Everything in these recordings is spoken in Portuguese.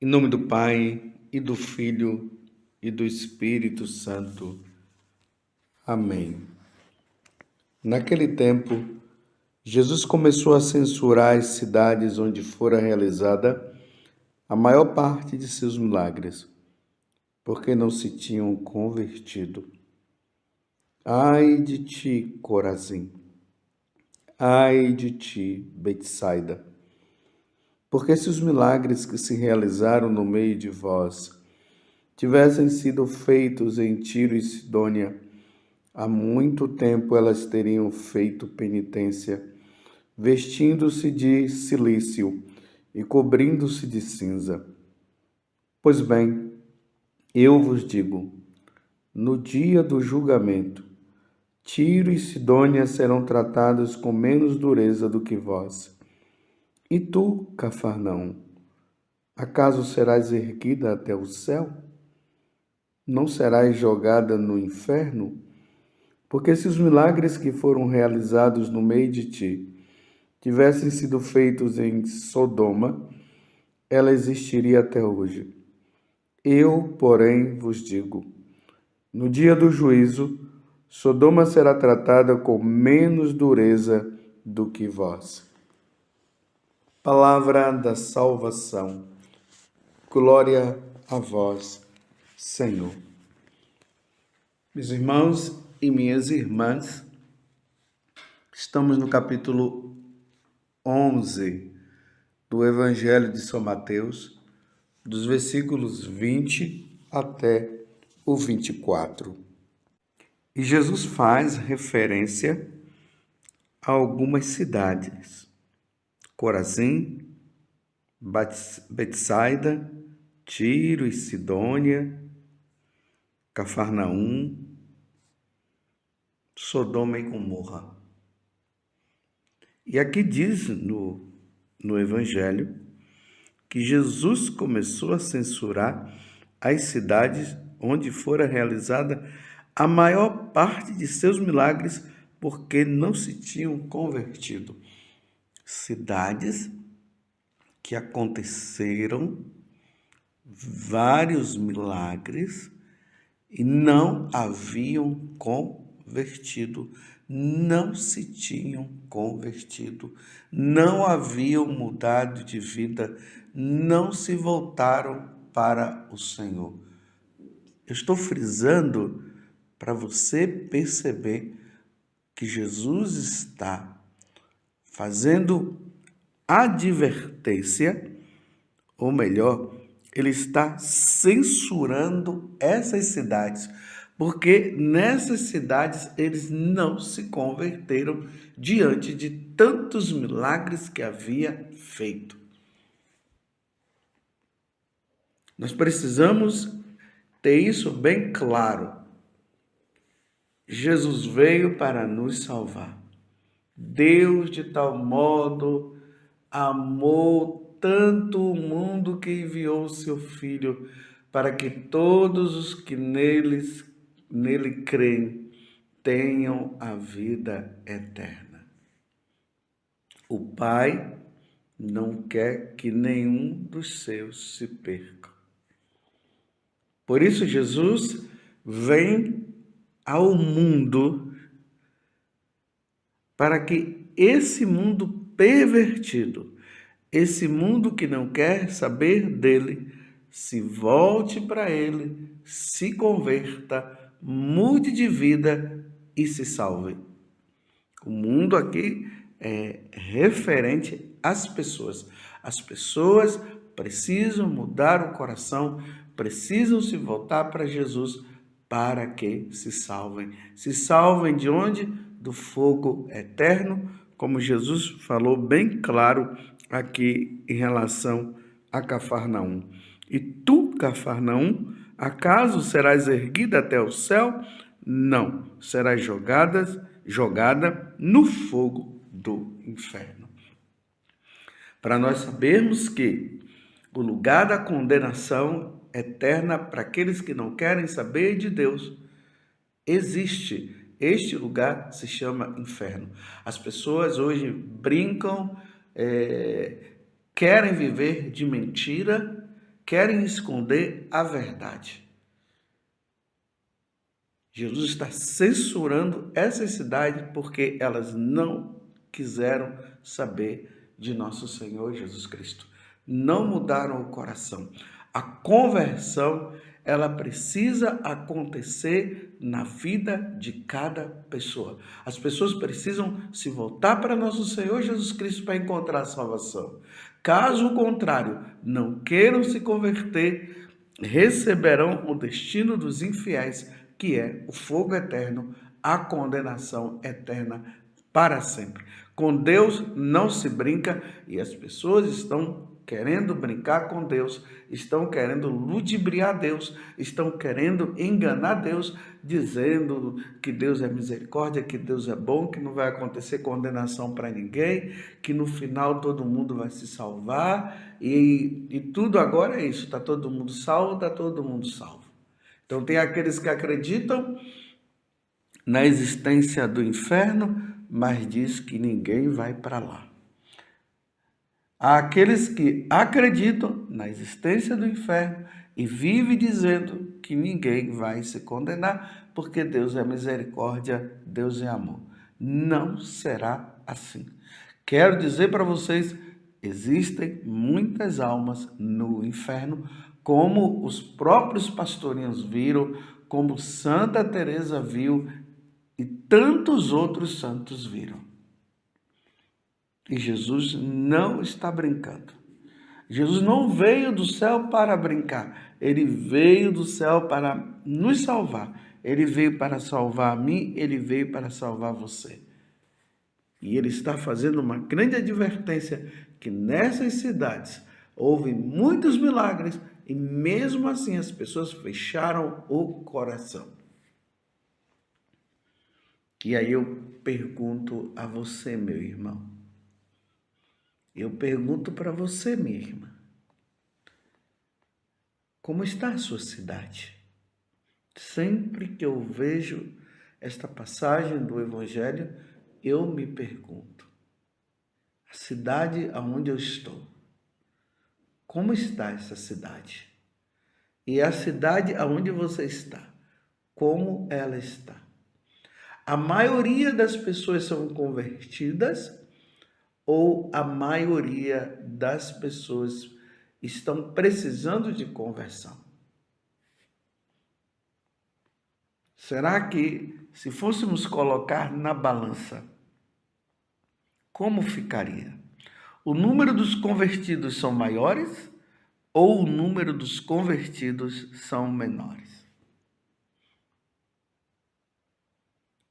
Em nome do Pai, e do Filho, e do Espírito Santo. Amém. Naquele tempo, Jesus começou a censurar as cidades onde fora realizada a maior parte de seus milagres, porque não se tinham convertido. Ai de ti, Corazim! Ai de ti, Betsaida! Porque se os milagres que se realizaram no meio de vós tivessem sido feitos em Tiro e Sidônia, há muito tempo elas teriam feito penitência, vestindo-se de cilício e cobrindo-se de cinza. Pois bem, eu vos digo, no dia do julgamento, Tiro e Sidônia serão tratados com menos dureza do que vós. E tu, Cafarnaum, acaso serás erguida até o céu? Não serás jogada no inferno? Porque se os milagres que foram realizados no meio de ti tivessem sido feitos em Sodoma, ela existiria até hoje. Eu, porém, vos digo, no dia do juízo, Sodoma será tratada com menos dureza do que vós. Palavra da salvação. Glória a vós, Senhor. Meus irmãos e minhas irmãs, estamos no capítulo 11 do Evangelho de São Mateus, dos versículos 20 até o 24. E Jesus faz referência a algumas cidades: Corazim, Betsaida, Tiro e Sidônia, Cafarnaum, Sodoma e Gomorra. E aqui diz no Evangelho que Jesus começou a censurar as cidades onde fora realizada a maior parte de seus milagres, porque não se tinham convertido. Cidades que aconteceram vários milagres e não haviam convertido, não se tinham convertido, não haviam mudado de vida, não se voltaram para o Senhor. Eu estou frisando para você perceber que Jesus está fazendo advertência, ou melhor, ele está censurando essas cidades, porque nessas cidades eles não se converteram diante de tantos milagres que havia feito. Nós precisamos ter isso bem claro. Jesus veio para nos salvar. Deus de tal modo amou tanto o mundo que enviou o seu Filho, para que todos os que nele creem tenham a vida eterna. O Pai não quer que nenhum dos seus se perca. Por isso Jesus vem ao mundo para que esse mundo pervertido, esse mundo que não quer saber dele, se volte para ele, se converta, mude de vida e se salve. O mundo aqui é referente às pessoas. As pessoas precisam mudar o coração, precisam se voltar para Jesus para que se salvem. Se salvem de onde? Do fogo eterno, como Jesus falou bem claro aqui em relação a Cafarnaum. E tu, Cafarnaum, acaso serás erguida até o céu? Não, serás jogada no fogo do inferno. Para nós sabermos que o lugar da condenação eterna para aqueles que não querem saber de Deus existe. Este lugar se chama inferno. As pessoas hoje brincam, querem viver de mentira, querem esconder a verdade. Jesus está censurando essas cidades porque elas não quiseram saber de nosso Senhor Jesus Cristo. Não mudaram o coração. A conversão, ela precisa acontecer na vida de cada pessoa. As pessoas precisam se voltar para nosso Senhor Jesus Cristo para encontrar a salvação. Caso contrário, não queiram se converter, receberão o destino dos infiéis, que é o fogo eterno, a condenação eterna para sempre. Com Deus não se brinca e as pessoas estão querendo brincar com Deus, estão querendo ludibriar Deus, estão querendo enganar Deus, dizendo que Deus é misericórdia, que Deus é bom, que não vai acontecer condenação para ninguém, que no final todo mundo vai se salvar e tudo agora é isso, está todo mundo salvo, está todo mundo salvo. Então tem aqueles que acreditam na existência do inferno, mas diz que ninguém vai para lá. Há aqueles que acreditam na existência do inferno e vivem dizendo que ninguém vai se condenar, porque Deus é misericórdia, Deus é amor. Não será assim. Quero dizer para vocês, existem muitas almas no inferno, como os próprios pastorinhos viram, como Santa Teresa viu e tantos outros santos viram. E Jesus não está brincando. Jesus não veio do céu para brincar. Ele veio do céu para nos salvar. Ele veio para salvar a mim, ele veio para salvar você. E ele está fazendo uma grande advertência que nessas cidades houve muitos milagres e mesmo assim as pessoas fecharam o coração. E aí eu pergunto a você, meu irmão. Eu pergunto para você, minha irmã, como está a sua cidade? Sempre que eu vejo esta passagem do Evangelho, eu me pergunto, a cidade aonde eu estou, como está essa cidade? E a cidade aonde você está, como ela está? A maioria das pessoas são convertidas ou a maioria das pessoas estão precisando de conversão? Será que, se fôssemos colocar na balança, como ficaria? O número dos convertidos são maiores ou o número dos convertidos são menores?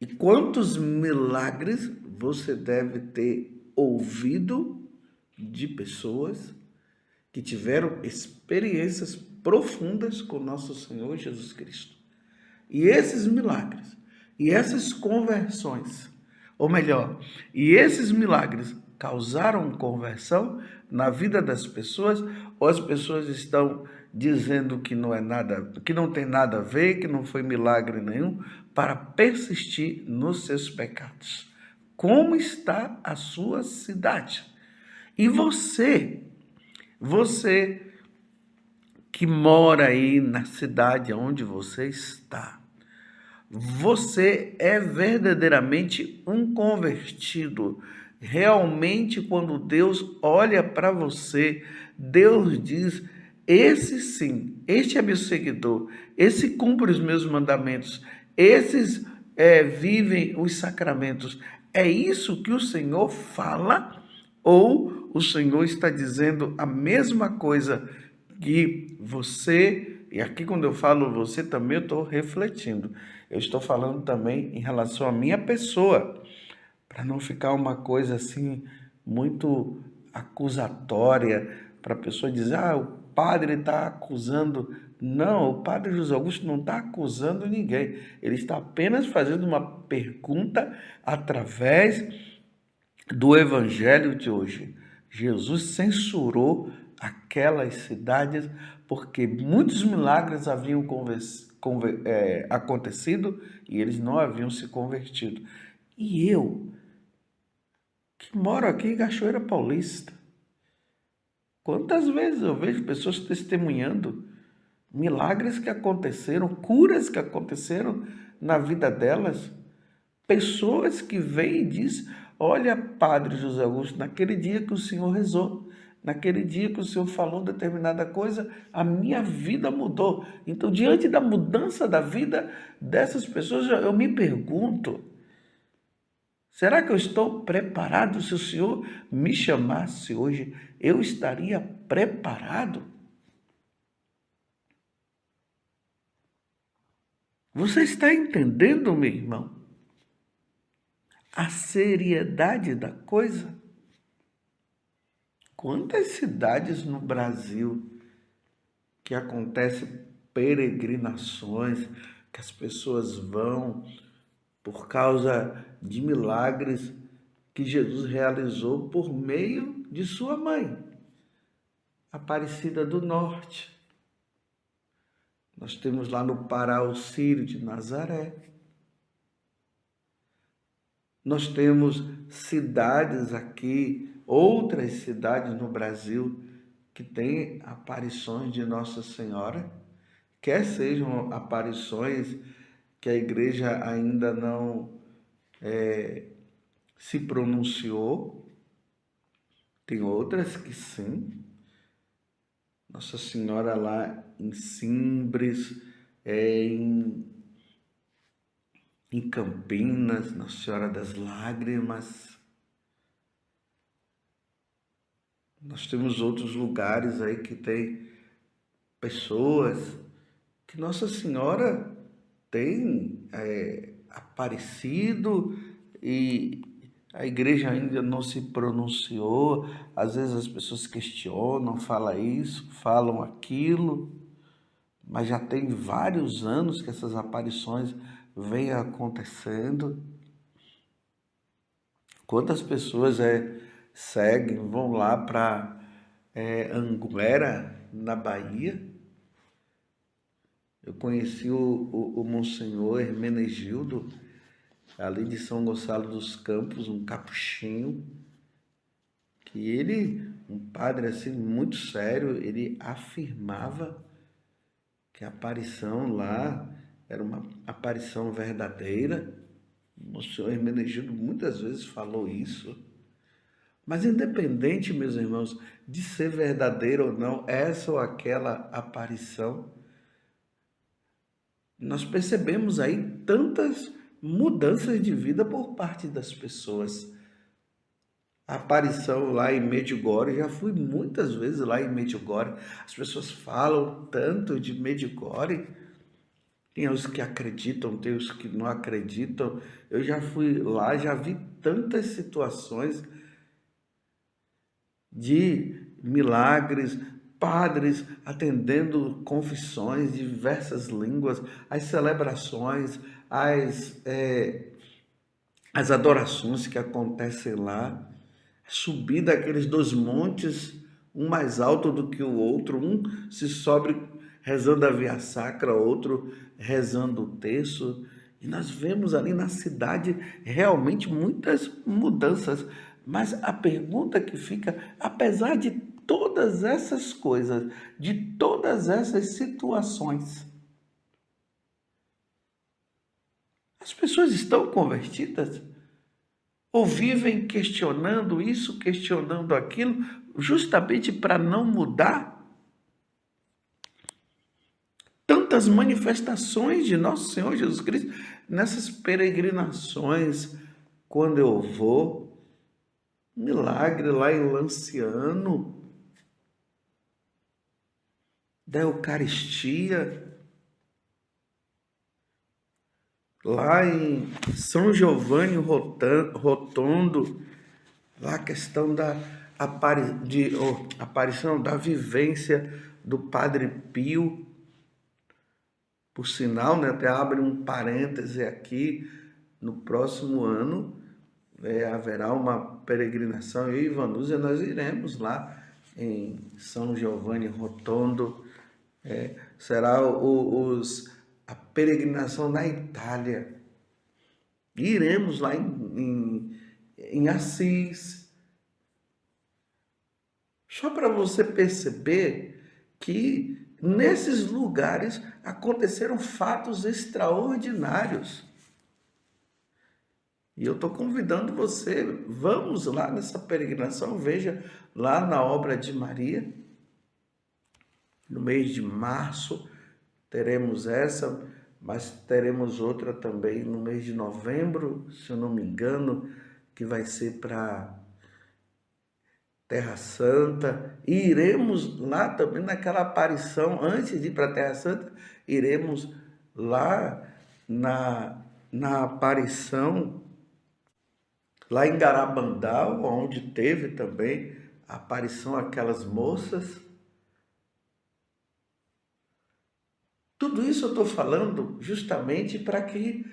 E quantos milagres você deve ter ouvido de pessoas que tiveram experiências profundas com nosso Senhor Jesus Cristo? E esses milagres, e essas conversões, ou melhor, e esses milagres causaram conversão na vida das pessoas, ou as pessoas estão dizendo que não é nada, que não tem nada a ver, que não foi milagre nenhum, para persistir nos seus pecados? Como está a sua cidade? E você que mora aí na cidade onde você está, você é verdadeiramente um convertido. Realmente, quando Deus olha para você, Deus diz: esse sim, este é meu seguidor, esse cumpre os meus mandamentos, esses vivem os sacramentos. É isso que o Senhor fala? Ou o Senhor está dizendo a mesma coisa que você, e aqui quando eu falo você também eu estou refletindo, eu estou falando também em relação à minha pessoa, para não ficar uma coisa assim muito acusatória, para a pessoa dizer, o padre está acusando. Não, o padre José Augusto não está acusando ninguém, ele está apenas fazendo uma pergunta através do evangelho de hoje. Jesus censurou aquelas cidades porque muitos milagres haviam acontecido e eles não haviam se convertido. E eu, que moro aqui em Cachoeira Paulista, Quantas vezes eu vejo pessoas testemunhando milagres que aconteceram, curas que aconteceram na vida delas. Pessoas que vêm e dizem: olha, Padre José Augusto, naquele dia que o Senhor rezou, naquele dia que o Senhor falou determinada coisa, a minha vida mudou. Então, diante da mudança da vida dessas pessoas, eu me pergunto: será que eu estou preparado? Se o Senhor me chamasse hoje, eu estaria preparado? Você está entendendo, meu irmão, a seriedade da coisa? Quantas cidades no Brasil que acontecem peregrinações, que as pessoas vão por causa de milagres que Jesus realizou por meio de sua mãe, Aparecida do Norte. Nós temos lá no Pará o Círio de Nazaré. Nós temos cidades aqui, outras cidades no Brasil, que têm aparições de Nossa Senhora, quer sejam aparições que a igreja ainda não se pronunciou, tem outras que sim. Nossa Senhora lá em Simbres, em Campinas, Nossa Senhora das Lágrimas. Nós temos outros lugares aí que tem pessoas que Nossa Senhora tem aparecido e a igreja ainda não se pronunciou. Às vezes as pessoas questionam, falam isso, falam aquilo, mas já tem vários anos que essas aparições vêm acontecendo. Quantas pessoas seguem, vão lá para Anguera, na Bahia? Eu conheci o Monsenhor Hermenegildo, ali de São Gonçalo dos Campos, um capuchinho, que ele, um padre assim muito sério, ele afirmava que a aparição lá era uma aparição verdadeira. O Monsenhor Hermenegildo muitas vezes falou isso. Mas independente, meus irmãos, de ser verdadeira ou não, essa ou aquela aparição, nós percebemos aí tantas mudanças de vida por parte das pessoas. A aparição lá em Medjugorje, já fui muitas vezes lá em Medjugorje, as pessoas falam tanto de Medjugorje, tem os que acreditam, tem os que não acreditam. Eu já fui lá, já vi tantas situações de milagres, padres atendendo confissões de diversas línguas, as celebrações, as adorações que acontecem lá, subir daqueles dois montes, um mais alto do que o outro, um se sobe rezando a via sacra, outro rezando o terço, e nós vemos ali na cidade realmente muitas mudanças. Mas a pergunta que fica, apesar de todas essas coisas, de todas essas situações, as pessoas estão convertidas? Ou vivem questionando isso, questionando aquilo, justamente para não mudar? Tantas manifestações de Nosso Senhor Jesus Cristo nessas peregrinações, quando eu vou, milagre lá em Lanciano, da Eucaristia, lá em São Giovanni Rotondo, lá a questão da aparição, da vivência do Padre Pio. Por sinal, né, até abre um parêntese aqui, no próximo ano haverá uma peregrinação, eu e Vanusa, nós iremos lá em São Giovanni Rotondo, será a peregrinação na Itália. Iremos lá em Assis, Só para você perceber que nesses lugares aconteceram fatos extraordinários. E eu estou convidando você, vamos lá nessa peregrinação, veja lá na obra de Maria, no mês de março, teremos essa, mas teremos outra também no mês de novembro, se eu não me engano, que vai ser para Terra Santa. E iremos lá também naquela aparição, antes de ir para Terra Santa, iremos lá na aparição, lá em Garabandal, onde teve também a aparição aquelas moças. Tudo isso eu estou falando justamente para que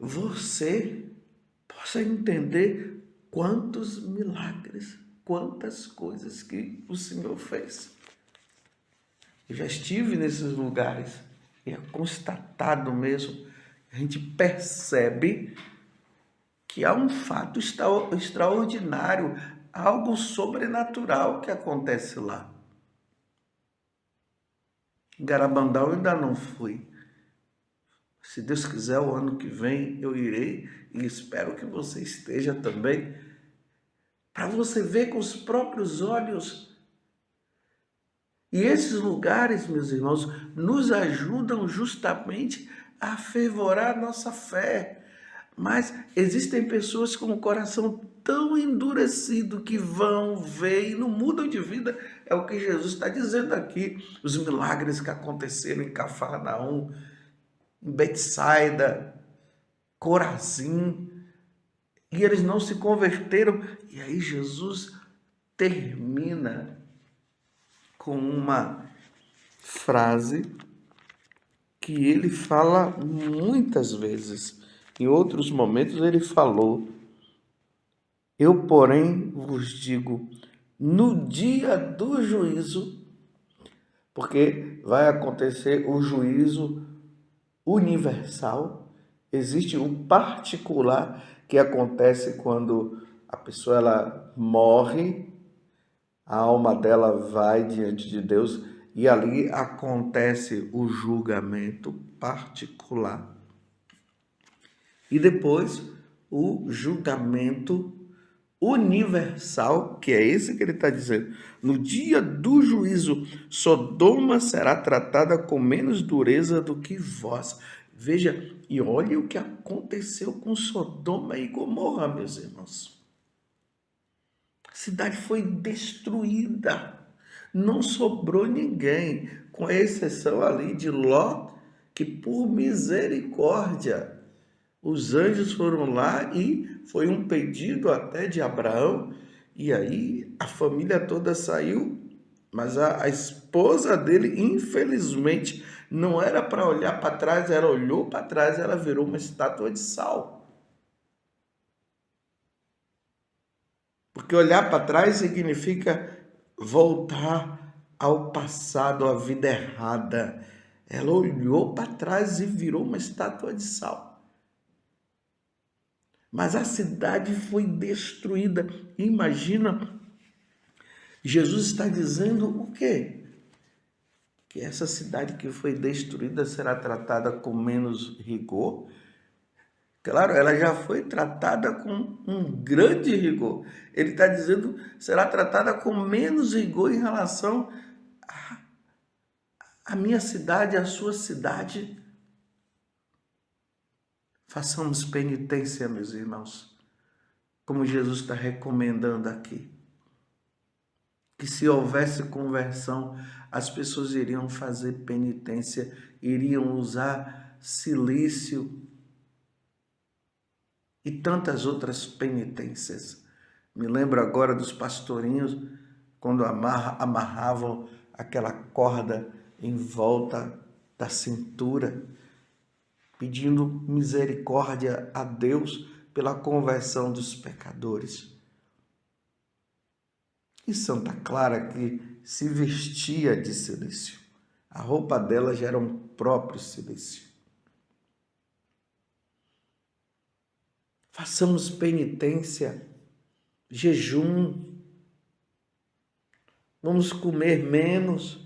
você possa entender quantos milagres, quantas coisas que o Senhor fez. Eu já estive nesses lugares e é constatado mesmo, a gente percebe que há um fato extraordinário, algo sobrenatural que acontece lá. Garabandal eu ainda não fui. Se Deus quiser, o ano que vem eu irei e espero que você esteja também, para você ver com os próprios olhos. E esses lugares, meus irmãos, nos ajudam justamente a fervorar nossa fé. Mas existem pessoas com o coração tão endurecido que vão ver e não mudam de vida. É o que Jesus está dizendo aqui. Os milagres que aconteceram em Cafarnaum, em Betsaida, Corazim, e eles não se converteram. E aí Jesus termina com uma frase que ele fala muitas vezes. Em outros momentos ele falou: eu, porém, vos digo, no dia do juízo, porque vai acontecer o juízo universal, existe o particular que acontece quando a pessoa ela morre, a alma dela vai diante de Deus e ali acontece o julgamento particular. E depois o julgamento universal, que é esse que ele está dizendo. No dia do juízo, Sodoma será tratada com menos dureza do que vós. Veja, e olhe o que aconteceu com Sodoma e Gomorra, meus irmãos. A cidade foi destruída. Não sobrou ninguém, com exceção ali de Ló, que por misericórdia os anjos foram lá e foi um pedido até de Abraão, e aí a família toda saiu, mas a esposa dele, infelizmente, não era para olhar para trás, ela olhou para trás, ela virou uma estátua de sal. Porque olhar para trás significa voltar ao passado, à vida errada. Ela olhou para trás e virou uma estátua de sal. Mas a cidade foi destruída. Imagina, Jesus está dizendo o quê? Que essa cidade que foi destruída será tratada com menos rigor. Claro, ela já foi tratada com um grande rigor. Ele está dizendo será tratada com menos rigor em relação à minha cidade, à sua cidade. Façamos penitência, meus irmãos, como Jesus está recomendando aqui. Que se houvesse conversão, as pessoas iriam fazer penitência, iriam usar silício e tantas outras penitências. Me lembro agora dos pastorinhos, quando amarravam aquela corda em volta da cintura, pedindo misericórdia a Deus pela conversão dos pecadores. E Santa Clara, que se vestia de silício, a roupa dela já era um próprio silício. Façamos penitência, jejum. vamos comer menos,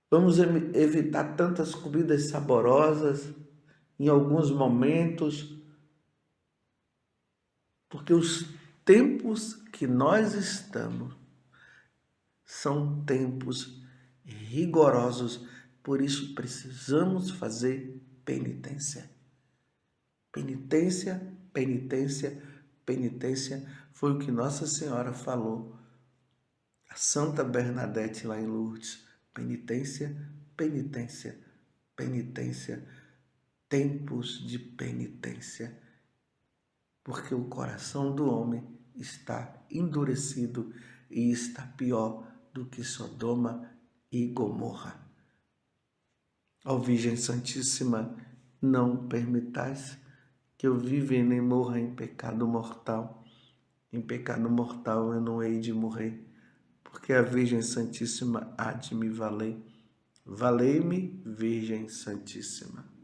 vamos evitar tantas comidas saborosas em alguns momentos, porque os tempos que nós estamos são tempos rigorosos, por isso precisamos fazer penitência. Penitência, penitência, penitência foi o que Nossa Senhora falou a Santa Bernadette lá em Lourdes. Penitência, penitência, penitência, tempos de penitência, porque o coração do homem está endurecido e está pior do que Sodoma e Gomorra. Ó Virgem Santíssima, não permitais que eu viva e nem morra em pecado mortal. Em pecado mortal eu não hei de morrer, porque a Virgem Santíssima há de me valer. Valei-me, Virgem Santíssima.